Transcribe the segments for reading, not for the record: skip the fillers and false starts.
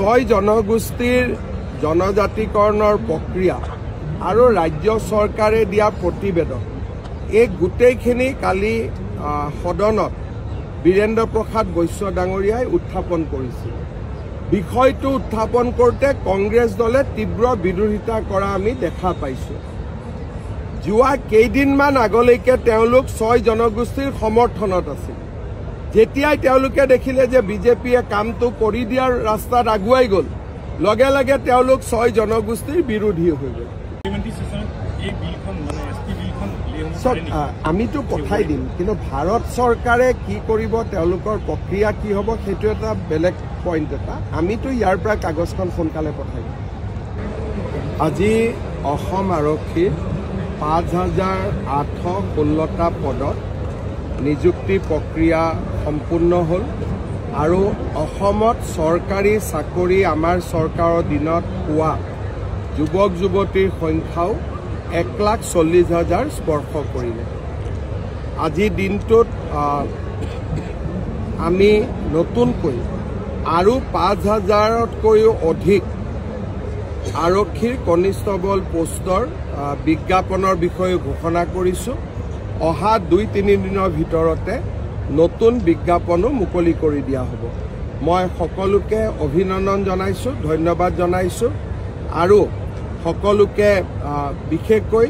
ছয় জনগোষ্ঠীৰ জনজাতিকৰণৰ প্ৰক্ৰিয়া আৰু ৰাজ্য চৰকাৰে দিয়া প্ৰতিবেদন এই গোটেইখিনি কালি সদনত বীৰেন্দ্ৰ প্ৰসাদ বৈশ্য ডাঙৰীয়াই উত্থাপন কৰিছিল। বিষয়টো উত্থাপন কৰোঁতে কংগ্ৰেছ দলে তীব্ৰ বিৰোধিতা কৰা আমি দেখা পাইছোঁ। যোৱা কেইদিনমান আগলৈকে তেওঁলোক ছয় জনগোষ্ঠীৰ সমৰ্থনত আছিল। যেতিয়াই তেওঁলোকে দেখিলে যে বিজেপিয়ে কামটো কৰি দিয়াৰ ৰাস্তাত আগুৱাই গ'ল, লগে লগে তেওঁলোক ছয় জনগোষ্ঠীৰ বিৰোধী হৈ গ'ল। আমিতো পঠাই দিম, কিন্তু ভাৰত চৰকাৰে কি কৰিব, তেওঁলোকৰ প্ৰক্ৰিয়া কি হ'ব, সেইটো এটা বেলেগ পইণ্ট এটা। আমিতো ইয়াৰ পৰা কাগজখন সোনকালে পঠাই দিম। আজি অসম আৰক্ষীৰ ৫,৮১৬টা পদত নিযুক্তি প্ৰক্ৰিয়া সম্পূৰ্ণ হ'ল আৰু অসমত চৰকাৰী চাকৰি আমাৰ চৰকাৰৰ দিনত পোৱা যুৱক যুৱতীৰ সংখ্যাও ১,৪০,০০০ স্পৰ্শ কৰিলে। আজিৰ দিনটোত আমি নতুনকৈ আৰু ৫,০০০তকৈও অধিক আৰক্ষীৰ কনিষ্টবল পোষ্টৰ বিজ্ঞাপনৰ বিষয়ে ঘোষণা কৰিছোঁ। অহা ২-৩ দিনৰ ভিতৰতে নতুন বিজ্ঞাপনো মুকলি কৰি দিয়া হ'ব। মই সকলোকে অভিনন্দন জনাইছোঁ, ধন্যবাদ জনাইছোঁ আৰু সকলোকে বিশেষকৈ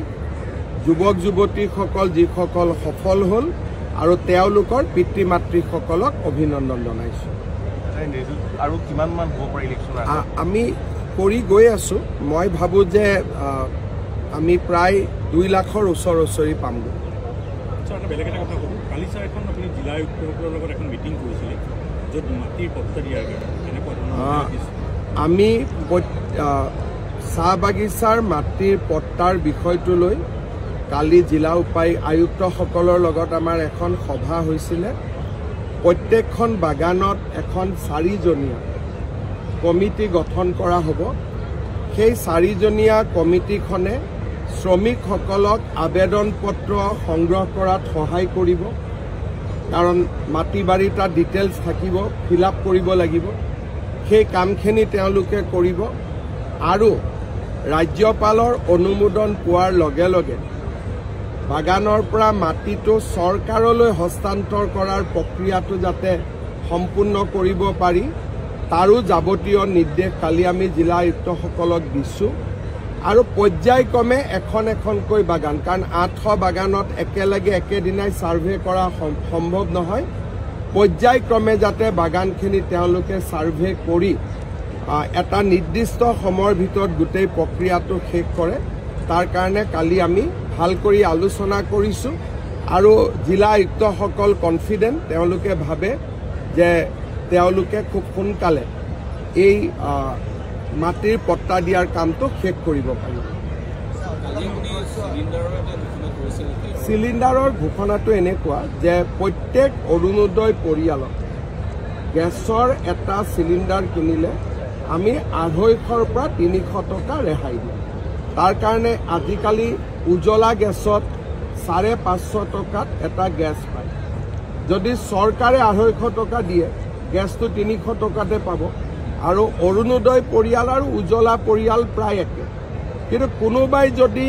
যুৱক যুৱতীসকল যিসকল সফল হ'ল আৰু তেওঁলোকৰ পিতৃ মাতৃসকলক অভিনন্দন জনাইছোঁ। আৰু কিমানমান হ'ব পাৰে ইলেকশ্যন আমি কৰি গৈ আছোঁ। মই ভাবোঁ যে আমি প্ৰায় ২ লাখৰ ওচৰি পামগৈ। বেলেগ এটা কথা ক'লোঁ, কালি ছাৰ এখন আপুনি জিলা আয়ুক্তসকলৰ লগত এখন মিটিং কৰিছিলে, য'ত মাটিৰ পট্টা দিয়াৰ আমি চাহ বাগিচাৰ মাটিৰ পট্টাৰ বিষয়টো লৈ কালি জিলা আয়ুক্তসকলৰ লগত আমাৰ এখন সভা হৈছিলে। প্ৰত্যেকখন বাগানত এখন 4জনীয়া কমিটি গঠন কৰা হ'ব। সেই 4জনীয়া কমিটিখনে শ্ৰমিকসকলক আবেদন পত্ৰ সংগ্ৰহ কৰাত সহায় কৰিব, কাৰণ মাটি বাৰী তাত ডিটেইলছ থাকিব, ফিল আপ কৰিব লাগিব। সেই কামখিনি তেওঁলোকে কৰিব আৰু ৰাজ্যপালৰ অনুমোদন পোৱাৰ লগে লগে বাগানৰ পৰা মাটিটো চৰকাৰলৈ হস্তান্তৰ কৰাৰ প্ৰক্ৰিয়াটো যাতে সম্পূৰ্ণ কৰিব পাৰি, তাৰো যাৱতীয় নিৰ্দেশ কালি আমি জিলা আয়ুক্তসকলক দিছোঁ। আৰু পৰ্যায়ক্ৰমে এখন এখনকৈ বাগান, কাৰণ ৮০০ বাগানত একেলগে একেদিনাই ছাৰ্ভে কৰা সম্ভৱ নহয়। পৰ্যায়ক্ৰমে যাতে বাগানখিনি তেওঁলোকে ছাৰ্ভে কৰি এটা নিৰ্দিষ্ট সময়ৰ ভিতৰত গোটেই প্ৰক্ৰিয়াটো শেষ কৰে, তাৰ কাৰণে কালি আমি ভাল কৰি আলোচনা কৰিছোঁ আৰু জিলা আয়ুক্তসকল কনফিডেণ্ট। তেওঁলোকে ভাবে যে তেওঁলোকে খুব সোনকালে এই মাটিৰ পট্টা দিয়াৰ কামটো শেষ কৰিব পাৰিব। চিলিণ্ডাৰৰ ঘোষণাটো এনেকুৱা যে প্ৰত্যেক অৰুণোদয় পৰিয়ালক গেছৰ এটা চিলিণ্ডাৰ কিনিলে আমি ২৫০ৰ পৰা ৩০০ টকা ৰেহাই দিওঁ। তাৰ কাৰণে আজিকালি উজ্বলা গেছত ৫৫০ টকাত এটা গেছ পায়। যদি চৰকাৰে ২৫০ টকা দিয়ে, গেছটো ৩০০ টকাতে পাব। আৰু অৰুণোদয় পৰিয়াল আৰু উজ্বলা পৰিয়াল প্ৰায় একে, কিন্তু কোনোবাই যদি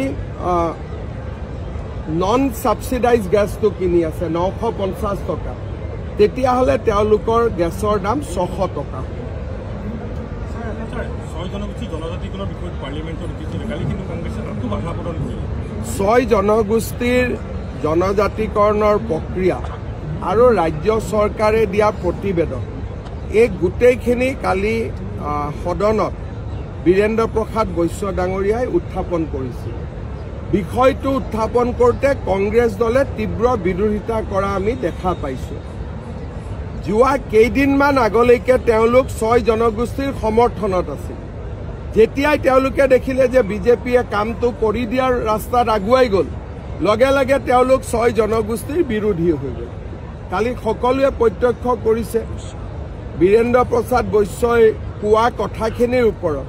নন ছাবচিডাইজ গেছটো কিনি আছে ৯৫০ টকা, তেতিয়াহ'লে তেওঁলোকৰ গেছৰ দাম ৬০০ টকা হ'ব। ছয় জনগোষ্ঠীৰ জনজাতিকৰণৰ প্ৰক্ৰিয়া আৰু ৰাজ্য চৰকাৰে দিয়া প্ৰতিবেদন এই গোটেইখিনি কালি সদনত বীৰেন্দ্ৰ প্ৰসাদ বৈশ্য ডাঙৰীয়াই উত্থাপন কৰিছিল। বিষয়টো উত্থাপন কৰোঁতে কংগ্ৰেছ দলে তীব্ৰ বিৰোধিতা কৰা আমি দেখা পাইছোঁ। যোৱা কেইদিনমান আগলৈকে তেওঁলোক ছয় জনগোষ্ঠীৰ সমৰ্থনত আছিল। যেতিয়াই তেওঁলোকে দেখিলে যে বিজেপিয়ে কামটো কৰি দিয়াৰ ৰাস্তাত আগুৱাই গ'ল, লগে লগে তেওঁলোক ছয় জনগোষ্ঠীৰ বিৰোধী হৈ গ'ল। কালি সকলোৱে প্ৰত্যক্ষ কৰিছে, বীৰেন্দ্ৰ প্ৰসাদ বৈশ্যই কোৱা কথাখিনিৰ ওপৰত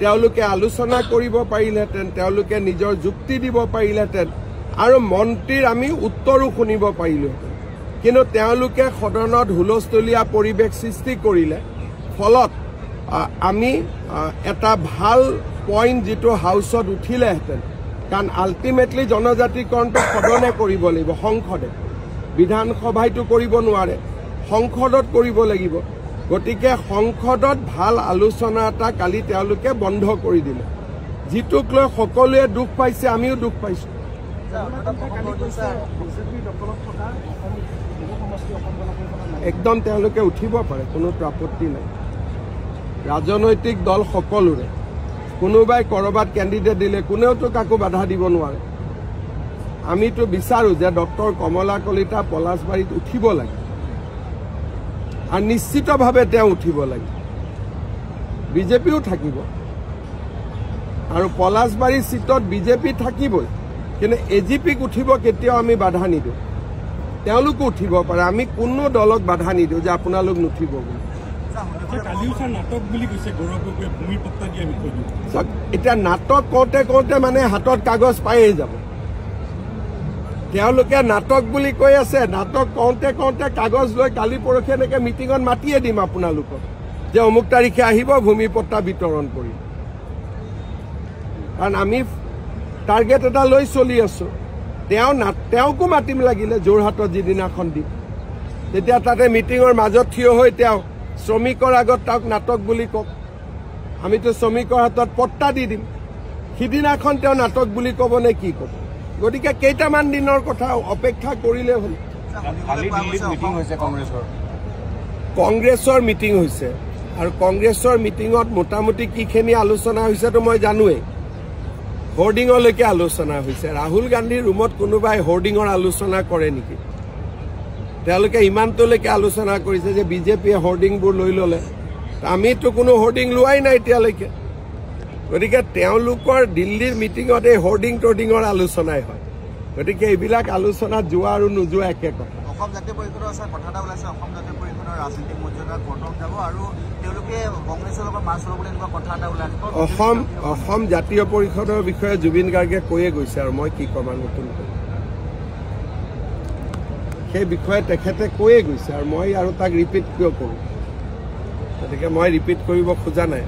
তেওঁলোকে আলোচনা কৰিব পাৰিলেহেঁতেন, তেওঁলোকে নিজৰ যুক্তি দিব পাৰিলেহেঁতেন আৰু মন্ত্ৰীৰ আমি উত্তৰো শুনিব পাৰিলোহেঁতেন। কিন্তু তেওঁলোকে সদনত হুলস্থলীয়া পৰিৱেশ সৃষ্টি কৰিলে, ফলত আমি এটা ভাল পইণ্ট যিটো হাউচত উঠিলেহেঁতেন কাৰণ আল্টিমেটলি জনজাতিকৰণটো সদনে কৰিব লাগিব সংসদে বিধানসভাইতো কৰিব নোৱাৰে সংসদত কৰিব লাগিব গতিকে সংসদত ভাল আলোচনা এটা কালি তেওঁলোকে বন্ধ কৰি দিলে যিটোক লৈ সকলোৱে দুখ পাইছে আমিও দুখ পাইছোঁ একদম তেওঁলোকে উঠিব পাৰে কোনো আপত্তি নাই ৰাজনৈতিক দল সকলোৰে কোনোবাই কৰবাত কেণ্ডিডেট দিলে কোনেওতো কাকো বাধা দিব নোৱাৰে আমিতো বিচাৰো যে ডক্টৰ কমলা কলিতা পলাশবাৰীত উঠিব লাগে আৰু নিশ্চিতভাৱে তেওঁ উঠিব লাগে বিজেপিও থাকিব আৰু পলাশবাৰী সিটত বিজেপি থাকিবই কিন্তু এজিপিক উঠিব কেতিয়াও আমি বাধা নিদিওঁ তেওঁলোকো উঠিব পাৰে আমি কোনো দলক বাধা নিদিওঁ যে আপোনালোক নুঠিব বুলি এতিয়া নাটক কৰোঁতে মানে হাতত কাগজ পায়েই যাব তেওঁলোকে নাটক বুলি কৈ আছে নাটক কৰোঁতে কাগজ লৈ কালি পৰহি এনেকৈ মিটিঙত মাতিয়ে দিম আপোনালোকক যে অমুক তাৰিখে আহিব ভূমিপট্টা বিতৰণ কৰি কাৰণ আমি টাৰ্গেট এটা লৈ চলি আছো তেওঁকো মাতিম লাগিলে যোৰহাটত যিদিনাখন দিম তেতিয়া তাতে মিটিঙৰ মাজত থিয় হৈ তেওঁ শ্ৰমিকৰ আগত তাক নাটক বুলি কওক আমিতো শ্ৰমিকৰ হাতত পট্টা দি দিম সিদিনাখন তেওঁ নাটক বুলি ক'ব নে কি ক'ব গতিকে কেইটামান দিনৰ কথা অপেক্ষা কৰিলে হ'ল কংগ্ৰেছৰ মিটিং হৈছে আৰু কংগ্ৰেছৰ মিটিঙত মোটামুটি কিখিনি আলোচনা হৈছেতো মই জানোৱেই হোৰ্ডিঙলৈকে আলোচনা হৈছে ৰাহুল গান্ধীৰ ৰুমত কোনোবাই হোৰ্ডিঙৰ আলোচনা কৰে নেকি তেওঁলোকে ইমানটোলৈকে আলোচনা কৰিছে যে বিজেপিয়ে হোৰ্ডিংবোৰ লৈ ল'লে আমিতো কোনো হোৰ্ডিং লোৱাই নাই এতিয়ালৈকে গতিকে তেওঁলোকৰ দিল্লীৰ মিটিঙত এই হোৰ্ডিং টৰ্ডিঙৰ আলোচনাই হয় গতিকে এইবিলাক আলোচনাত যোৱা আৰু নোযোৱা একে কথা অসম জাতীয় পৰিষদৰ কথা এটা ওলাইছে অসম জাতীয় পৰিষদৰ ৰাজনীতিক মৰ্যাদা কৰ্তন যাব আৰু তেওঁলোকে কংগ্ৰেছৰ লগত মাছ ল'ব বুলি এনেকুৱা কথা এটা ওলাইছে অসম জাতীয় পৰিষদৰ বিষয়ে জুবিন গাৰ্গে কৈয়ে গৈছে আৰু মই কি ক'ম নতুনকৈ সেই বিষয়ে তেখেতে কৈয়ে গৈছে আৰু মই আৰু তাক ৰিপিট কিয় কৰোঁ গতিকে মই ৰিপিট কৰিব খোজা নাই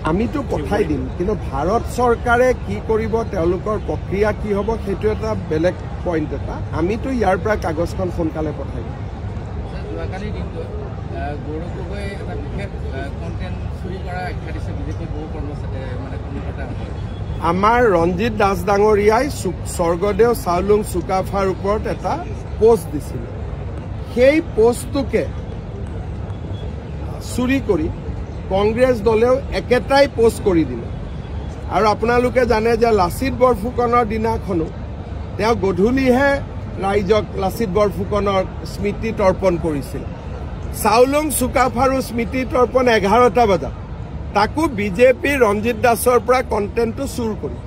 আমিতো পঠাই দিম কিন্তু ভাৰত চৰকাৰে কি কৰিব তেওঁলোকৰ প্ৰক্ৰিয়া কি হ'ব সেইটো এটা বেলেগ পইণ্ট এটা আমিতো ইয়াৰ পৰা কাগজখন সোনকালে পঠাই দিম যোৱাকালিৰ দিনটোত গৌৰৱ গগৈ এটা বিশেষ কণ্টেণ্ট চুৰি কৰা আখ্যা দিছে বিজেপিৰ বহু কৰ্মকৰ্তা আমাৰ ৰঞ্জিত দাস ডাঙৰীয়াই স্বৰ্গদেউ চাওলুং চুকাফাৰ ওপৰত এটা পোষ্ট দিছিল সেই পোষ্টটোকে চুৰি কৰি কংগ্ৰেছ দলেও একেটাই পোষ্ট কৰি দিলে আৰু আপোনালোকে জানে যে লাচিত বৰফুকনৰ দিনাখনো তেওঁ গধূলিহে ৰাইজক লাচিত বৰফুকনৰ স্মৃতি তৰ্পণ কৰিছিল চাওলুং চুকাফাৰো স্মৃতি তৰ্পণ 11টা বজাত তাকো বিজেপি ৰঞ্জিত দাসৰ পৰা কণ্টেণ্টটো চুৰ কৰি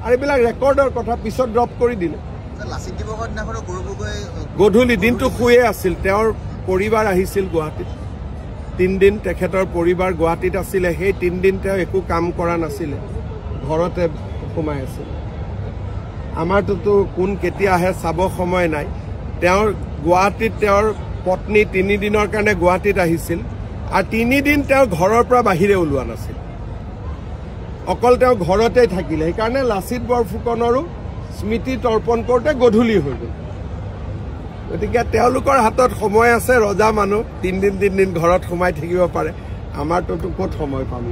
আৰু এইবিলাক ৰেকৰ্ডৰ কথা পিছত ড্ৰপ কৰি দিলে গধূলি দিনটো শুয়ে আছিল তেওঁৰ পৰিবাৰ আহিছিল গুৱাহাটীত 3 দিন তেখেতৰ পৰিবাৰ গুৱাহাটীত আছিলে সেই 3 দিন তেওঁ একো কাম কৰা নাছিলে ঘৰতে সোমাই আছিল আমাৰটোতো কোন কেতিয়া আহে চাব সময় নাই তেওঁৰ গুৱাহাটীত তেওঁৰ পত্নী 3 দিনৰ কাৰণে গুৱাহাটীত আহিছিল আৰু 3 দিন তেওঁ ঘৰৰ পৰা বাহিৰে ওলোৱা নাছিল অকল তেওঁ ঘৰতে থাকিলে সেইকাৰণে লাচিত বৰফুকনৰো স্মৃতি তৰ্পণ কৰোঁতে গধূলি হৈ গ'ল গতিকে তেওঁলোকৰ হাতত সময় আছে ৰজা মানুহ 3 দিন ঘৰত সোমাই থাকিব পাৰে আমাৰটোতো ক'ত সময় পাম